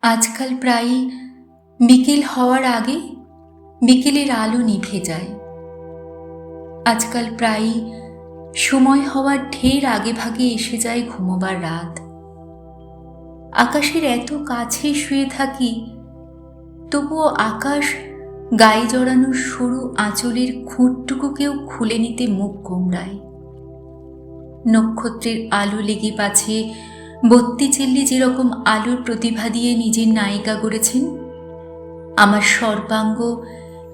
আজকাল প্রায়ই বিকেল হওয়ার আগে বিকেলের আলো নিভে যায়। আজকাল প্রায়ই সময় হওয়ার ঢের আগে ভাগে এসে যায় ঘুমোবার রাত। আকাশের এত কাছে শুয়ে থাকি, তবুও আকাশ গায়ে জড়ানো সরু আঁচলের খুঁটটুকুকেও খুলে নিতে মুখ গোমড়ায়। নক্ষত্রের আলো লেগে পাছে বত্তিচিল্লি যেরকম আলোর প্রতিভা দিয়ে নিজের নায়িকা গড়েছেন, আমার সর্বাঙ্গ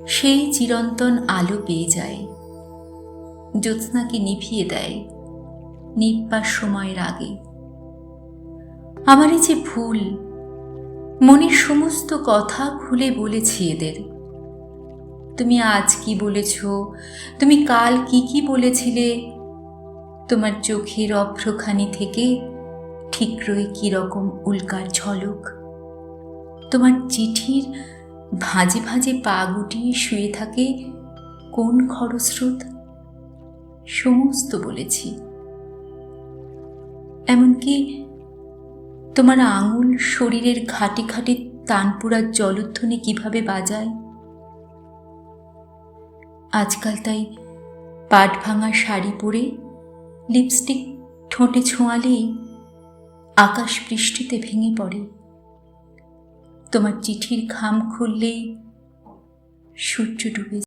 সেই চিরন্তন আলো পেয়ে যায়। জ্যোৎস্নাকে নিভিয়ে দেয় নিব্বার সময়ের আগে। আমারই যে ভুল, মনের সমস্ত কথা খুলে বলেছি এদের। তুমি আজ কি বলেছ, তুমি কাল কি কি বলেছিলে, তোমার চোখের অভ্রখানি থেকে ঠিকরই কিরকম উল্কার ঝলক, তোমার চিঠির ভাঁজে ভাঁজে পা গুটিয়ে শুয়ে থাকে কোন খরস্রোত, সমস্ত বলেছি। এমনকি তোমার আঙুল শরীরের ঘাটে ঘাটে তানপুরার জলধ্বনি কিভাবে বাজায়। আজকাল তাই পাট ভাঙা শাড়ি পরে লিপস্টিক ঠোঁটে ছোঁয়ালেই আকাশ বৃষ্টিতে ভেঙে পড়ে। তোমার চিঠির খাম খুললেই সূর্য ডুবে